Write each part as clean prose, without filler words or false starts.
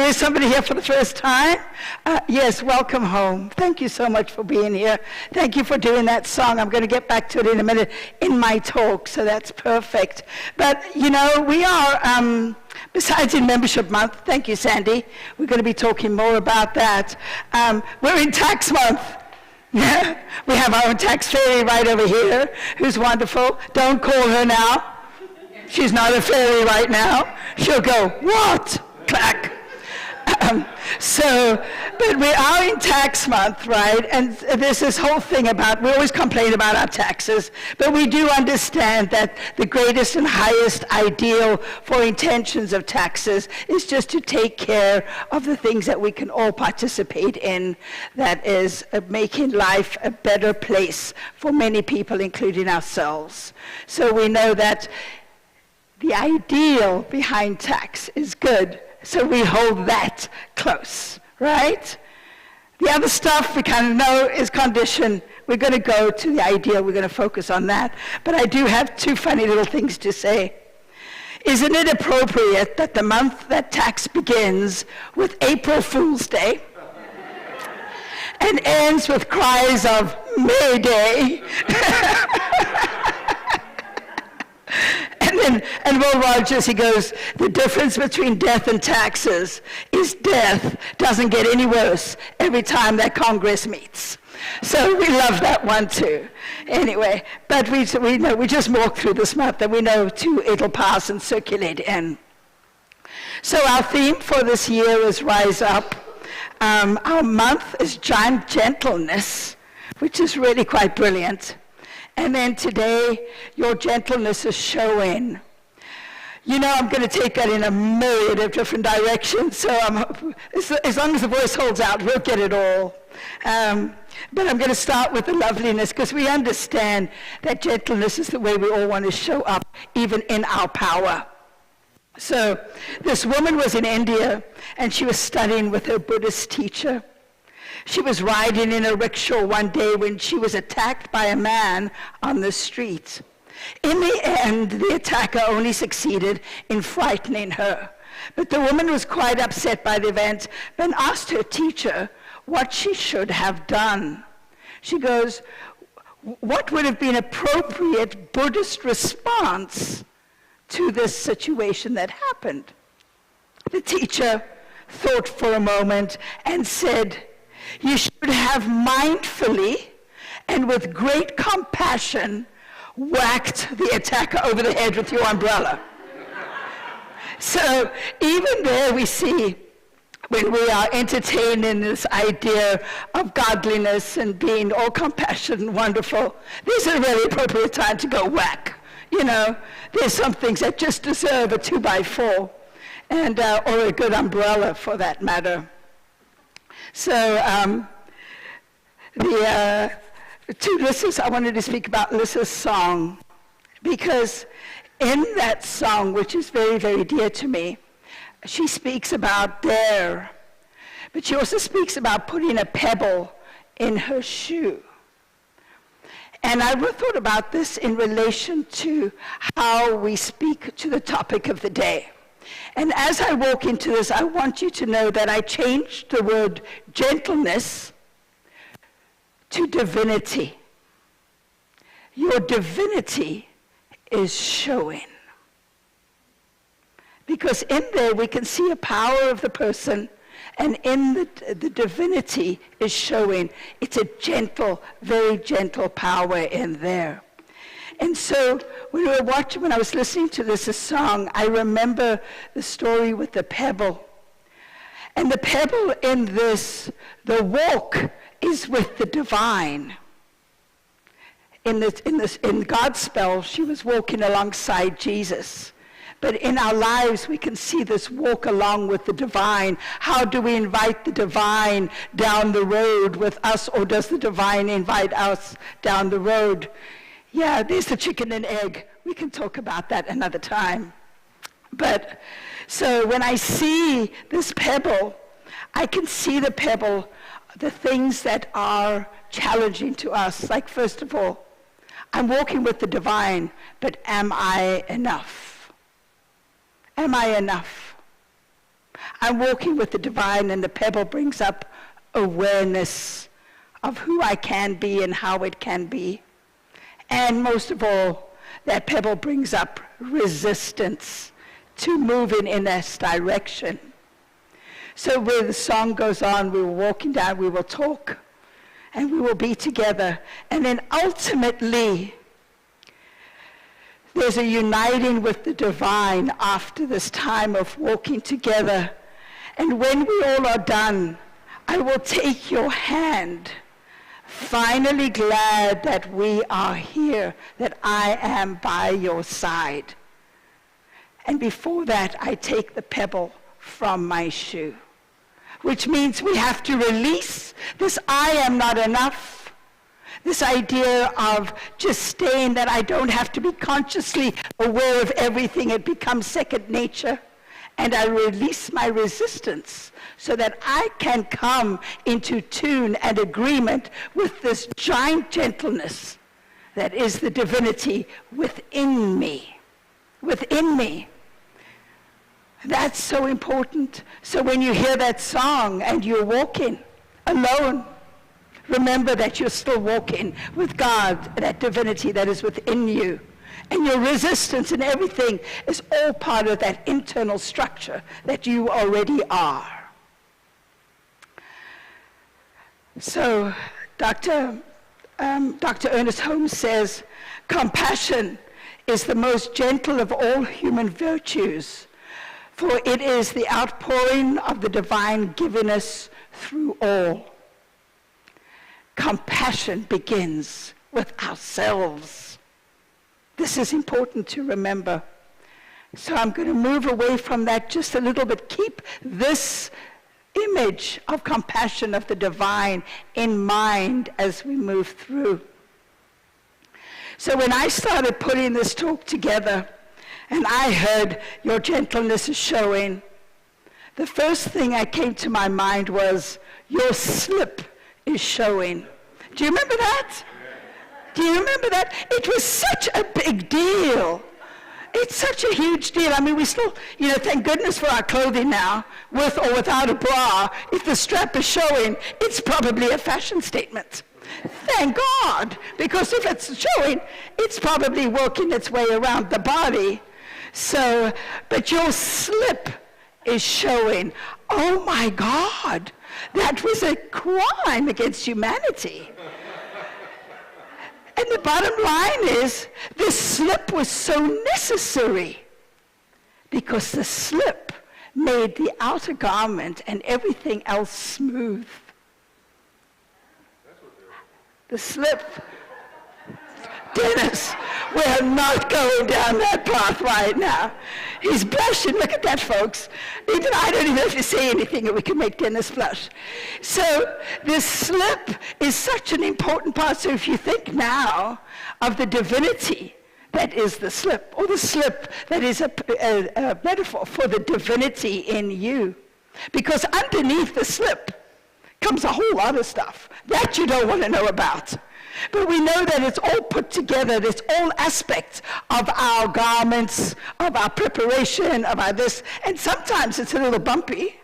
there is somebody here for the first time. Yes, welcome home. Thank you so much for being here. Thank you for doing that song. I'm going to get back to it in a minute in my talk, so that's perfect. But, you know, we are, besides in Membership Month, thank you, Sandy, we're going to be talking more about that. We're in Tax Month. We have our own tax fairy right over here, who's wonderful. Don't call her now. She's not a fairy right now. She'll go, what? Clack. But we are in tax month, right? And there's this whole thing about, we always complain about our taxes, but we do understand that the greatest and highest ideal for intentions of taxes is just to take care of the things that we can all participate in, that is making life a better place for many people, including ourselves. So we know that the ideal behind tax is good. So we hold that close, right? The other stuff we kind of know is condition. We're going to go to the ideal. We're going to focus on that. But I do have two funny little things to say. Isn't it appropriate that the month that tax begins with April Fool's Day and ends with cries of Mayday? And Will Rogers, he goes, the difference between death and taxes is death doesn't get any worse every time that Congress meets. So we love that one too. Anyway, but we know, we just walk through this month and we know too it'll pass and circulate in. So our theme for this year is Rise Up. Our month is Gentleness, which is really quite brilliant. And then today, your gentleness is showing. You know, I'm going to take that in a myriad of different directions, so as long as the voice holds out, we'll get it all. But I'm going to start with the loveliness, because we understand that gentleness is the way we all want to show up, even in our power. So this woman was in India, and she was studying with her Buddhist teacher. She was riding in a rickshaw one day when she was attacked by a man on the street. In the end, the attacker only succeeded in frightening her. But the woman was quite upset by the event and asked her teacher what she should have done. She goes, what would have been appropriate Buddhist response to this situation that happened? The teacher thought for a moment and said, you should have mindfully and with great compassion whacked the attacker over the head with your umbrella. So even there we see, when we are entertained in this idea of godliness and being all compassion and wonderful, this is a really appropriate time to go whack. You know, there's some things that just deserve a 2x4, and or a good umbrella for that matter. So I wanted to speak about Lissa's song, because in that song, which is very, very dear to me, she speaks about dare, but she also speaks about putting a pebble in her shoe. And I thought about this in relation to how we speak to the topic of the day. And as I walk into this, I want you to know that I changed the word gentleness to divinity. Your divinity is showing. Because in there we can see a power of the person, and in the divinity is showing. It's a gentle, very gentle power in there. And so when I was listening to this song, I remember the story with the pebble. And the pebble in this, the walk is with the divine. In God's spell, she was walking alongside Jesus. But in our lives, we can see this walk along with the divine. How do we invite the divine down the road with us, or does the divine invite us down the road? Yeah, there's the chicken and egg. We can talk about that another time. But so when I see this pebble, I can see the pebble, the things that are challenging to us. Like, first of all, I'm walking with the divine, but am I enough? Am I enough? I'm walking with the divine, and the pebble brings up awareness of who I can be and how it can be. And most of all, that pebble brings up resistance to moving in this direction. So where the song goes on, we were walking down, we will talk, and we will be together. And then ultimately, there's a uniting with the divine after this time of walking together. And when we all are done, I will take your hand, finally glad that we are here, that I am by your side. And before that, I take the pebble from my shoe, which means we have to release this I am not enough, this idea of just staying that I don't have to be consciously aware of everything. It becomes second nature. And I release my resistance so that I can come into tune and agreement with this giant gentleness that is the divinity within me. Within me. That's so important. So when you hear that song and you're walking alone, remember that you're still walking with God, that divinity that is within you. And your resistance and everything is all part of that internal structure that you already are. So Dr. Ernest Holmes says, compassion is the most gentle of all human virtues, for it is the outpouring of the divine givingness through all. Compassion begins with ourselves. This is important to remember. So I'm going to move away from that just a little bit. Keep this image of compassion of the divine in mind as we move through. So when I started putting this talk together, and I heard your gentleness is showing, the first thing that came to my mind was your slip is showing. Do you remember that? Do you remember that? It was such a big deal. It's such a huge deal. I mean, we still, thank goodness for our clothing now, with or without a bra. If the strap is showing, it's probably a fashion statement. Thank God, because if it's showing, it's probably working its way around the body. So, but your slip is showing. Oh my God, that was a crime against humanity. And the bottom line is, this slip was so necessary because the slip made the outer garment and everything else smooth. The slip. Dennis, we're not going down that path right now. He's blushing. Look at that, folks. I don't even have to say anything, and we can make Dennis blush. So this slip is such an important part. So if you think now of the divinity that is the slip, or the slip that is a metaphor for the divinity in you, because underneath the slip comes a whole lot of stuff that you don't want to know about. But we know that it's all put together. It's all aspects of our garments, of our preparation, of our this. And sometimes it's a little bumpy.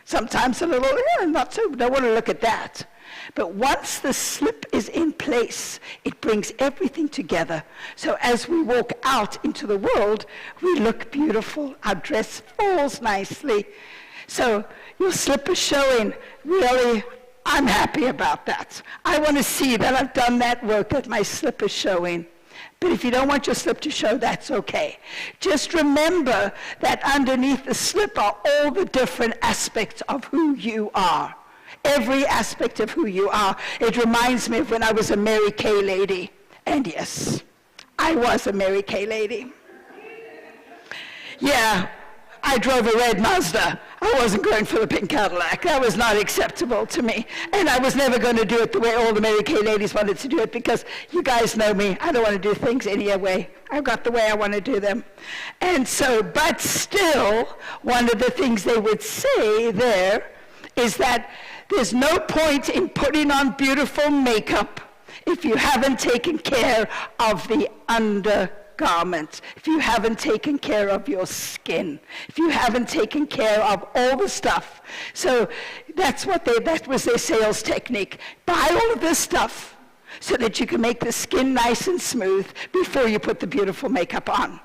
Sometimes a little, not so, don't want to look at that. But once the slip is in place, it brings everything together. So as we walk out into the world, we look beautiful. Our dress falls nicely. So your slip is showing. Really, I'm happy about that. I want to see that I've done that work, that my slip is showing. But if you don't want your slip to show, that's okay. Just remember that underneath the slip are all the different aspects of who you are. Every aspect of who you are. It reminds me of when I was a Mary Kay lady. And yes, I was a Mary Kay lady. Yeah, I drove a red Mazda. I wasn't going for the pink Cadillac. That was not acceptable to me. And I was never going to do it the way all the Mary Kay ladies wanted to do it, because you guys know me. I don't want to do things any way. I've got the way I want to do them. And so, but still, one of the things they would say there is that there's no point in putting on beautiful makeup if you haven't taken care of the undergarment. garment, if you haven't taken care of your skin, if you haven't taken care of all the stuff. So that was their sales technique. Buy all of this stuff so that you can make the skin nice and smooth before you put the beautiful makeup on.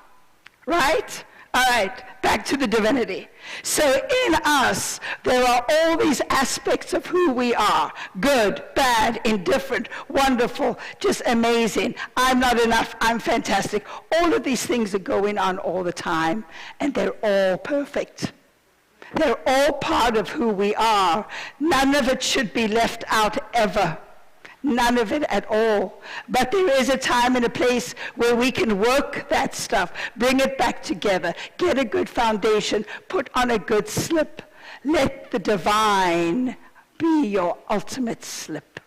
Right? All right, back to the divinity. So in us, there are all these aspects of who we are. Good, bad, indifferent, wonderful, just amazing. I'm not enough, I'm fantastic. All of these things are going on all the time, and they're all perfect. They're all part of who we are. None of it should be left out ever. None of it at all. But there is a time and a place where we can work that stuff, bring it back together, get a good foundation, put on a good slip. Let the divine be your ultimate slip.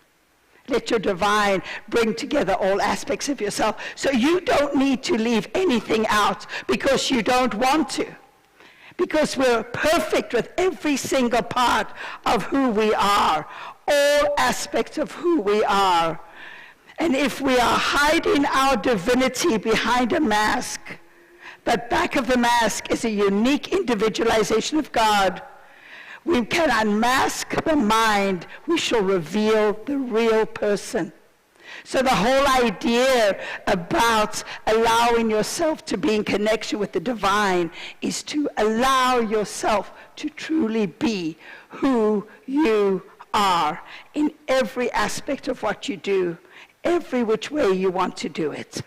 Let your divine bring together all aspects of yourself. So you don't need to leave anything out because you don't want to. Because we're perfect with every single part of who we are. All aspects of who we are. And if we are hiding our divinity behind a mask, but back of the mask is a unique individualization of God, we can unmask the mind, we shall reveal the real person. So the whole idea about allowing yourself to be in connection with the divine is to allow yourself to truly be who you are in every aspect of what you do, every which way you want to do it.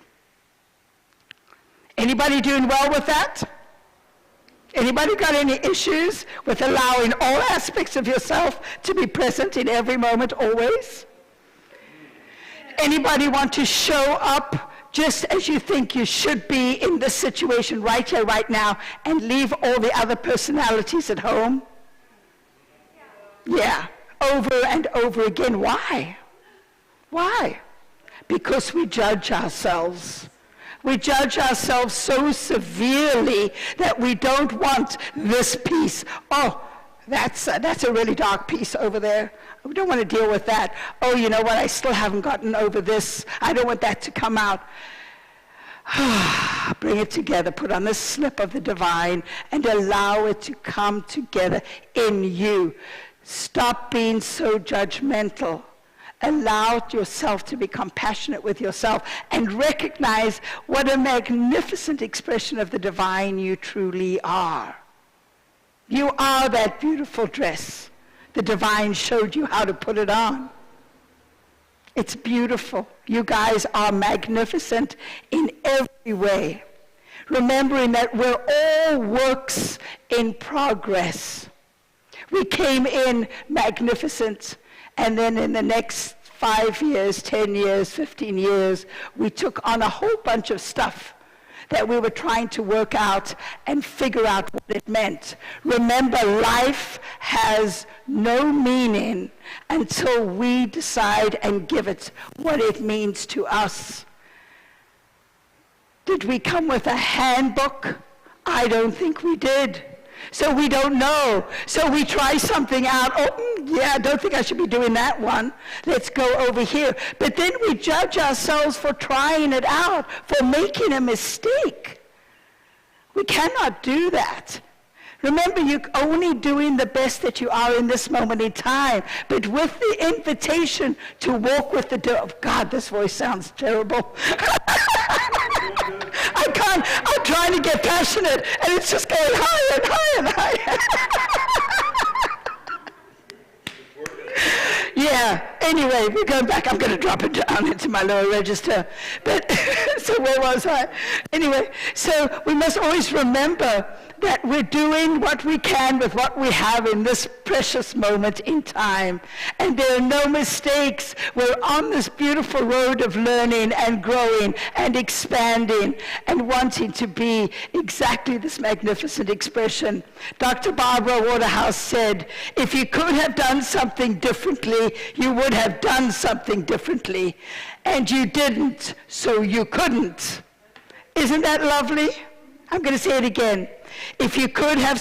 Anybody doing well with that? Anybody got any issues with allowing all aspects of yourself to be present in every moment, always? Anybody want to show up just as you think you should be in this situation right here, right now, and leave all the other personalities at home? Yeah. Over and over again. Why? Why? Because we judge ourselves. We judge ourselves so severely that we don't want this piece. Oh, that's a really dark piece over there. We don't want to deal with that. Oh, you know what? I still haven't gotten over this. I don't want that to come out. Bring it together. Put on the slip of the divine and allow it to come together in you. Stop being so judgmental. Allow yourself to be compassionate with yourself and recognize what a magnificent expression of the divine you truly are. You are that beautiful dress. The divine showed you how to put it on. It's beautiful. You guys are magnificent in every way. Remembering that we're all works in progress. We came in magnificent, and then in the next 5 years, 10 years, 15 years, we took on a whole bunch of stuff that we were trying to work out and figure out what it meant. Remember, life has no meaning until we decide and give it what it means to us. Did we come with a handbook? I don't think we did. So we don't know. So we try something out. Oh, yeah, I don't think I should be doing that one. Let's go over here. But then we judge ourselves for trying it out, for making a mistake. We cannot do that. Remember, you're only doing the best that you are in this moment in time. But with the invitation to walk with the oh God, this voice sounds terrible. I can't, I'm trying to get passionate, and it's just going higher and higher and higher. Yeah, anyway, we're going back. I'm going to drop it down into my lower register. But, so where was I? Anyway, so we must always remember that we're doing what we can with what we have in this precious moment in time. And there are no mistakes. We're on this beautiful road of learning and growing and expanding and wanting to be exactly this magnificent expression. Dr. Barbara Waterhouse said, if you could have done something differently, you would have done something differently. And you didn't, so you couldn't. Isn't that lovely? I'm going to say it again. If you could have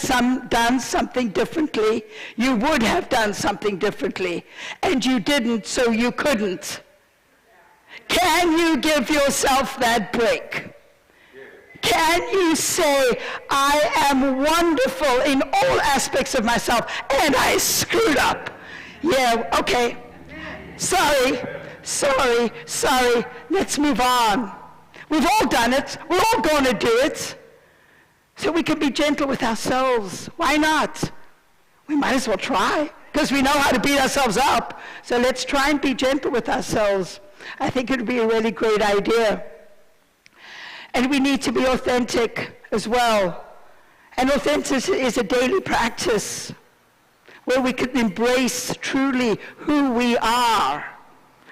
done something differently, you would have done something differently. And you didn't, so you couldn't. Can you give yourself that break? Can you say, I am wonderful in all aspects of myself, and I screwed up? Yeah, okay. Sorry. Let's move on. We've all done it. We're all going to do it. So we can be gentle with ourselves. Why not? We might as well try, because we know how to beat ourselves up. So let's try and be gentle with ourselves. I think it would be a really great idea. And we need to be authentic as well. And authenticity is a daily practice where we can embrace truly who we are.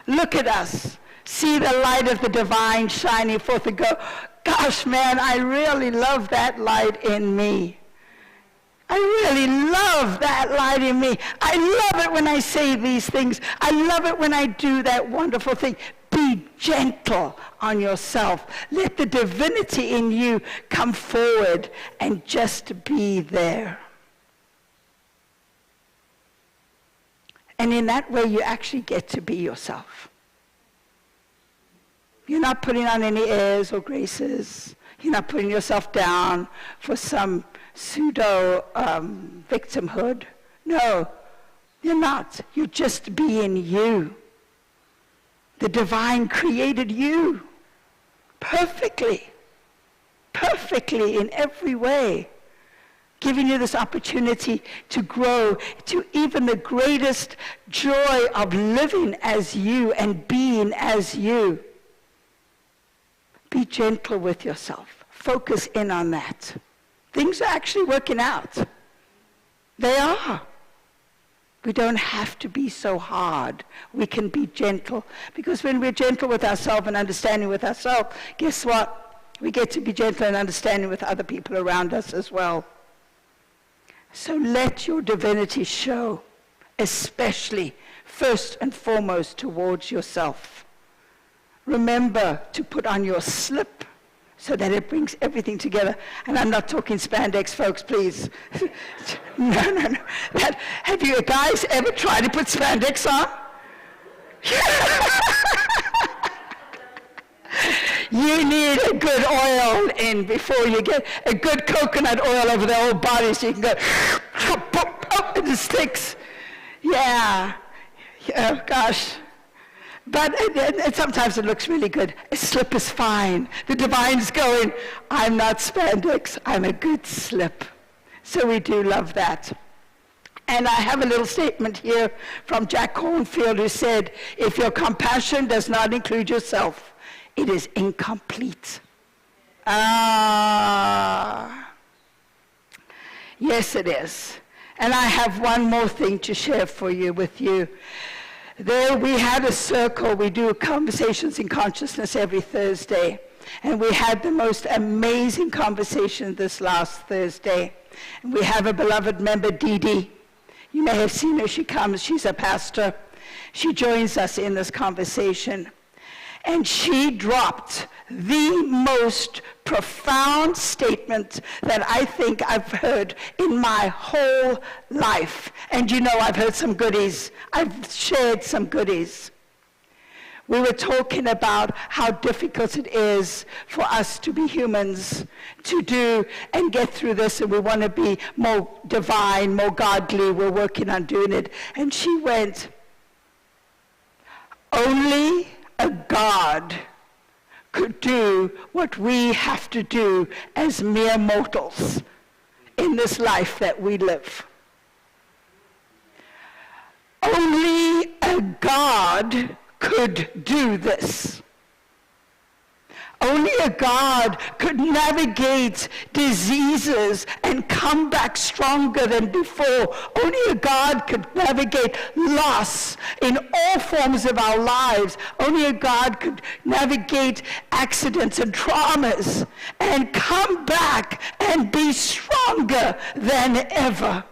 Look at us. See the light of the divine shining forth and go, gosh, man, I really love that light in me. I really love that light in me. I love it when I say these things. I love it when I do that wonderful thing. Be gentle on yourself. Let the divinity in you come forward and just be there. And in that way, you actually get to be yourself. You're not putting on any airs or graces. You're not putting yourself down for some pseudo victimhood. No, you're not. You're just being you. The divine created you perfectly in every way, giving you this opportunity to grow to even the greatest joy of living as you and being as you. Be gentle with yourself. Focus in on that. Things are actually working out. They are. We don't have to be so hard. We can be gentle. Because when we're gentle with ourselves and understanding with ourselves, guess what? We get to be gentle and understanding with other people around us as well. So let your divinity show, especially, first and foremost, towards yourself. Remember to put on your slip so that it brings everything together. And I'm not talking spandex, folks, please. No. Have you guys ever tried to put spandex on? You need a good oil in before you get a good coconut oil over the whole body so you can go, and it sticks. Yeah. Oh, gosh. But sometimes it looks really good. A slip is fine. The divine's going, I'm not spandex, I'm a good slip. So we do love that. And I have a little statement here from Jack Cornfield who said, if your compassion does not include yourself, it is incomplete. Yes, it is. And I have one more thing to share with you. There we had a circle. We do Conversations in Consciousness every Thursday. And we had the most amazing conversation this last Thursday. And we have a beloved member, Dee Dee. You may have seen her. She comes. She's a pastor. She joins us in this conversation. And she dropped the most profound statement that I think I've heard in my whole life. And you know, I've heard some goodies. I've shared some goodies. We were talking about how difficult it is for us to be humans, to do and get through this, and we want to be more divine, more godly. We're working on doing it. And she went, only a God could do what we have to do as mere mortals in this life that we live. Only a God could do this. Only a God could navigate diseases and come back stronger than before. Only a God could navigate loss in all forms of our lives. Only a God could navigate accidents and traumas and come back and be stronger than ever.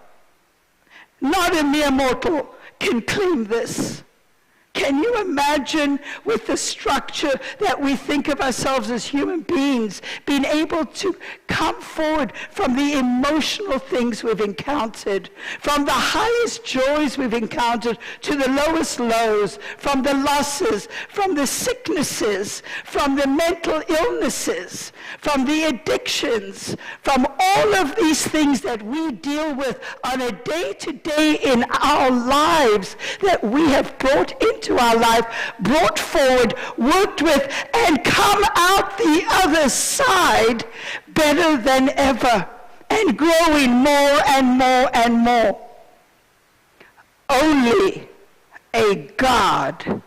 Not a mere mortal can claim this. Can you imagine with the structure that we think of ourselves as human beings, being able to come forward from the emotional things we've encountered, from the highest joys we've encountered to the lowest lows, from the losses, from the sicknesses, from the mental illnesses, from the addictions, from all of these things that we deal with on a day-to-day in our lives that we have brought into our life, brought forward, worked with, and come out the other side better than ever and growing more and more and more. Only a God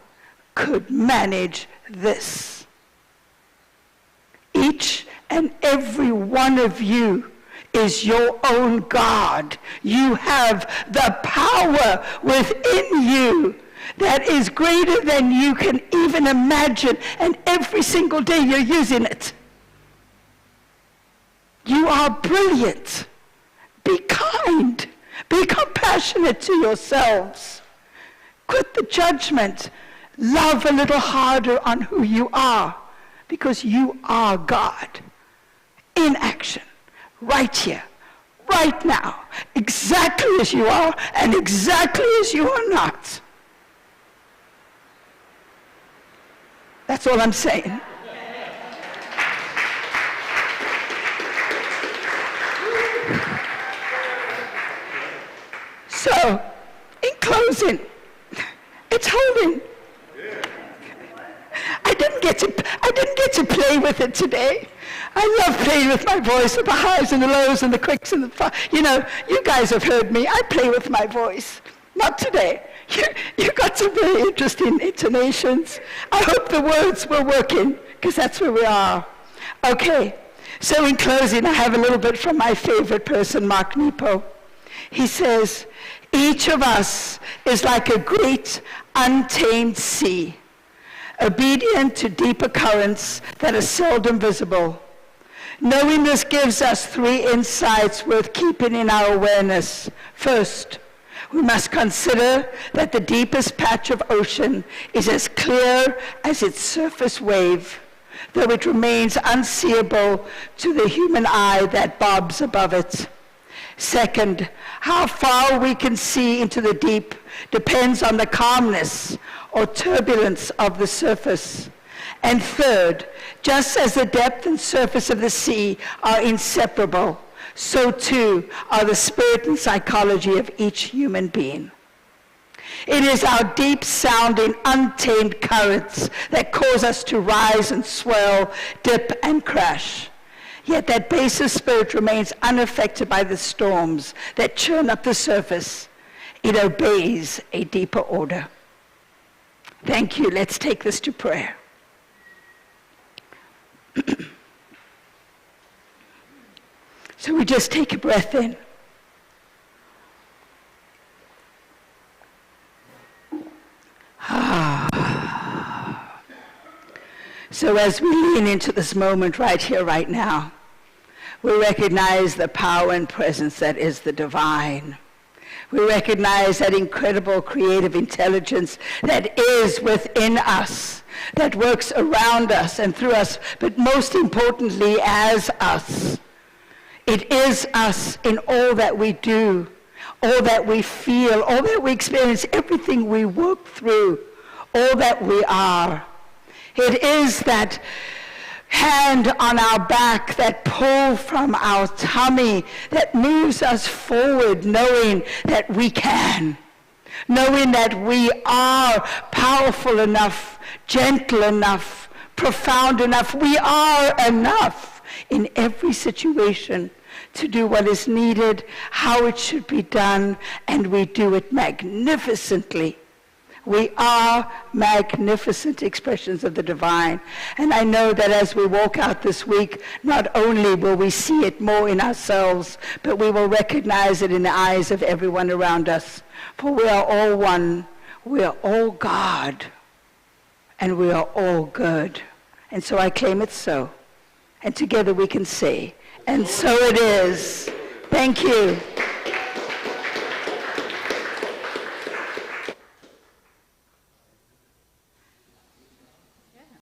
could manage this. Each and every one of you is your own God. You have the power within you that is greater than you can even imagine, and every single day you're using it. You are brilliant. Be kind. Be compassionate to yourselves. Quit the judgment. Love a little harder on who you are, because you are God in action, right here, right now, exactly as you are and exactly as you are not. That's all I'm saying. So, in closing, it's holding. I didn't get to play with it today. I love playing with my voice, with the highs and the lows and the quicks and the you guys have heard me. I play with my voice. Not today. You got some very interesting intonations. I hope the words were working, because that's where we are. Okay, so in closing, I have a little bit from my favorite person, Mark Nepo. He says, each of us is like a great untamed sea, obedient to deeper currents that are seldom visible. Knowing this gives us 3 insights worth keeping in our awareness. First, we must consider that the deepest patch of ocean is as clear as its surface wave, though it remains unseeable to the human eye that bobs above it. Second, how far we can see into the deep depends on the calmness or turbulence of the surface. And third, just as the depth and surface of the sea are inseparable, so too are the spirit and psychology of each human being. It is our deep-sounding, untamed currents that cause us to rise and swell, dip and crash. Yet that basis spirit remains unaffected by the storms that churn up the surface. It obeys a deeper order. Thank you. Let's take this to prayer. So we just take a breath in. So as we lean into this moment right here, right now, we recognize the power and presence that is the divine. We recognize that incredible creative intelligence that is within us, that works around us and through us, but most importantly as us. It is us in all that we do, all that we feel, all that we experience, everything we work through, all that we are. It is that hand on our back, that pull from our tummy, that moves us forward, knowing that we can, knowing that we are powerful enough, gentle enough, profound enough. We are enough in every situation to do what is needed, how it should be done, and we do it magnificently. We are magnificent expressions of the divine. And I know that as we walk out this week, not only will we see it more in ourselves, but we will recognize it in the eyes of everyone around us. For we are all one. We are all God. And we are all good. And so I claim it so. And together we can say, and so it is. Thank you.